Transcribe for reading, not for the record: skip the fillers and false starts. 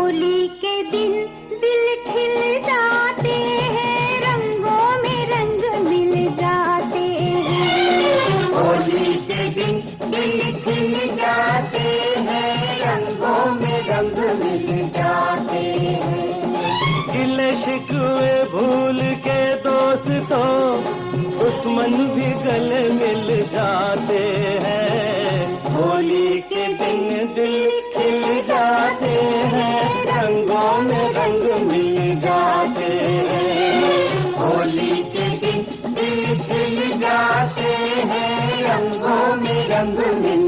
होली के दिन दिल खिल जाते हैं, रंगों में रंग मिल जाते हैं। होली के दिन दिल खिल जाते हैं, रंगों में रंग मिल जाते हैं। गिले शिकवे भूल के दोस्तों, दुश्मन भी गले मिल जाते हैं। होली के दिन दिल खिल जाते हैं, रंगों में रंग मिल जाते हैं। होली के दिन दिल खिल जाते हैं, रंगों में रंग मिल